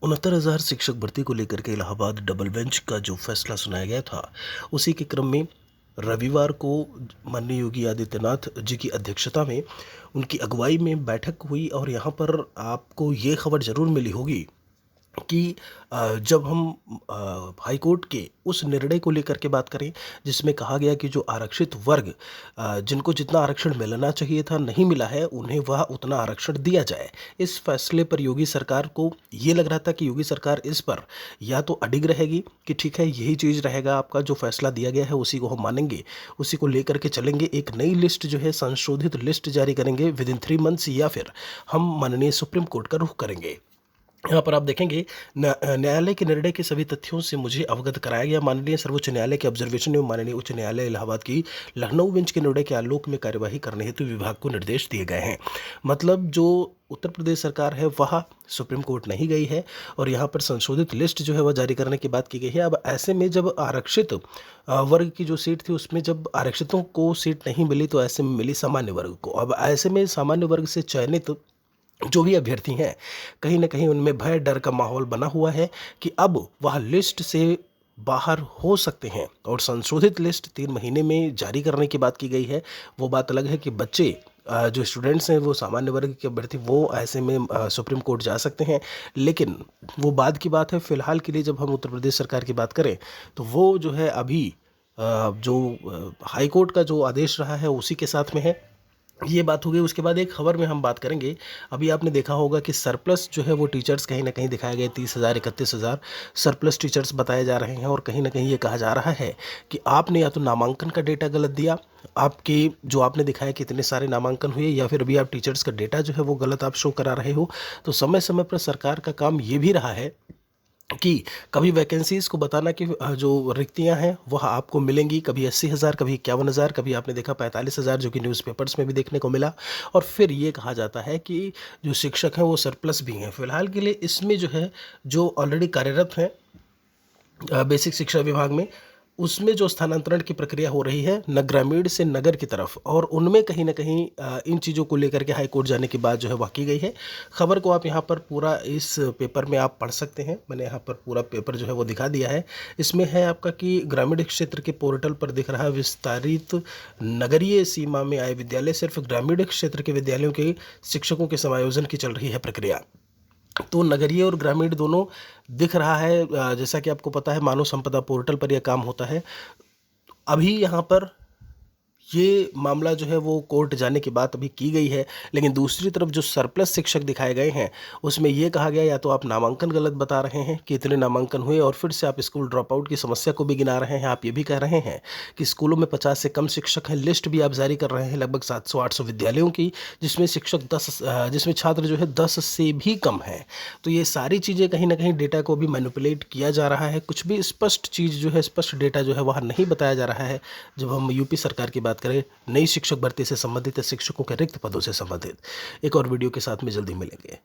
69,000 शिक्षक भर्ती को लेकर के इलाहाबाद डबल बेंच का जो फैसला सुनाया गया था, उसी के क्रम में रविवार को माननीय योगी आदित्यनाथ जी की अध्यक्षता में उनकी अगुवाई में बैठक हुई। और यहाँ पर आपको ये खबर ज़रूर मिली होगी कि जब हम हाई कोर्ट के उस निर्णय को लेकर के बात करें, जिसमें कहा गया कि जो आरक्षित वर्ग जिनको जितना आरक्षण मिलना चाहिए था नहीं मिला है, उन्हें वह उतना आरक्षण दिया जाए। इस फैसले पर योगी सरकार को ये लग रहा था कि योगी सरकार इस पर या तो अडिग रहेगी कि ठीक है यही चीज़ रहेगा, आपका जो फैसला दिया गया है उसी को हम मानेंगे, उसी को लेकर के चलेंगे, एक नई लिस्ट जो है संशोधित लिस्ट जारी करेंगे विद इन 3 मंथ्स, या फिर हम माननीय सुप्रीम कोर्ट का रुख करेंगे। यहाँ पर आप देखेंगे न्यायालय के निर्णय के सभी तथ्यों से मुझे अवगत कराया गया। माननीय सर्वोच्च न्यायालय के ऑब्जर्वेशन में माननीय उच्च न्यायालय इलाहाबाद की लखनऊ बेंच के निर्णय के आलोक में कार्यवाही करने हेतु विभाग को निर्देश दिए गए हैं। मतलब जो उत्तर प्रदेश सरकार है वह सुप्रीम कोर्ट नहीं गई है और यहाँ पर संशोधित लिस्ट जो है वह जारी करने की बात की गई है। अब ऐसे में जब आरक्षित वर्ग की जो सीट थी उसमें जब आरक्षितों को सीट नहीं मिली तो ऐसे में मिली सामान्य वर्ग को। अब ऐसे में सामान्य वर्ग से चयनित जो भी अभ्यर्थी हैं, कहीं ना कहीं उनमें भय डर का माहौल बना हुआ है कि अब वह लिस्ट से बाहर हो सकते हैं। और संशोधित लिस्ट 3 महीने में जारी करने की बात की गई है। वो बात अलग है कि बच्चे जो स्टूडेंट्स हैं वो सामान्य वर्ग के अभ्यर्थी वो ऐसे में सुप्रीम कोर्ट जा सकते हैं, लेकिन वो बाद की बात है। फिलहाल के लिए जब हम उत्तर प्रदेश सरकार की बात करें तो वो जो है अभी जो हाई कोर्ट का जो आदेश रहा है उसी के साथ में है। ये बात हो गई। उसके बाद एक खबर में हम बात करेंगे। अभी आपने देखा होगा कि सरप्लस जो है वो टीचर्स कहीं ना कहीं दिखाए गए 30,000 31,000 सरप्लस टीचर्स बताए जा रहे हैं। और कहीं ना कहीं ये कहा जा रहा है कि आपने या तो नामांकन का डेटा गलत दिया, आपके जो आपने दिखाया कि इतने सारे नामांकन हुए, या फिर अभी आप टीचर्स का डेटा जो है वो गलत आप शो करा रहे हो। तो समय समय पर सरकार का काम ये भी रहा है कि कभी वैकेंसीज़ को बताना कि जो रिक्तियां हैं वह आपको मिलेंगी, कभी 80,000, कभी 51,000, कभी आपने देखा 45,000, जो कि न्यूज़पेपर्स में भी देखने को मिला। और फिर ये कहा जाता है कि जो शिक्षक हैं वो सरप्लस भी हैं। फिलहाल के लिए इसमें जो है जो ऑलरेडी कार्यरत हैं बेसिक शिक्षा विभाग में, उसमें जो स्थानांतरण की प्रक्रिया हो रही है न ग्रामीण से नगर की तरफ, और उनमें कहीं ना कहीं इन चीज़ों को लेकर के हाई कोर्ट जाने की बात जो है वह की गई है। खबर को आप यहाँ पर पूरा इस पेपर में आप पढ़ सकते हैं। मैंने यहाँ पर पूरा पेपर जो है वो दिखा दिया है। इसमें है आपका कि ग्रामीण क्षेत्र के पोर्टल पर दिख रहा है विस्तारित नगरीय सीमा में आए विद्यालय, सिर्फ ग्रामीण क्षेत्र के विद्यालयों के शिक्षकों के समायोजन की चल रही है प्रक्रिया। तो नगरीय और ग्रामीण दोनों दिख रहा है। जैसा कि आपको पता है मानव संपदा पोर्टल पर यह काम होता है। अभी यहाँ पर ये मामला जो है वो कोर्ट जाने की बात अभी की गई है, लेकिन दूसरी तरफ जो सरप्लस शिक्षक दिखाए गए हैं उसमें ये कहा गया या तो आप नामांकन गलत बता रहे हैं कि इतने नामांकन हुए, और फिर से आप स्कूल ड्रॉप आउट की समस्या को भी गिना रहे हैं। आप ये भी कह रहे हैं कि स्कूलों में 50 से कम शिक्षक हैं। लिस्ट भी आप जारी कर रहे हैं लगभग 700-800 विद्यालयों की, जिसमें शिक्षक 10 जिसमें छात्र जो है 10 से भी कम है। तो ये सारी चीज़ें कहीं ना कहीं डेटा को भी मैनिपुलेट किया जा रहा है। कुछ भी स्पष्ट चीज़ जो है, स्पष्ट डेटा जो है वह नहीं बताया जा रहा है। जब हम यूपी सरकार की बात करें नई शिक्षक भर्ती से संबंधित या शिक्षकों के रिक्त पदों से संबंधित, एक और वीडियो के साथ में जल्दी मिलेंगे।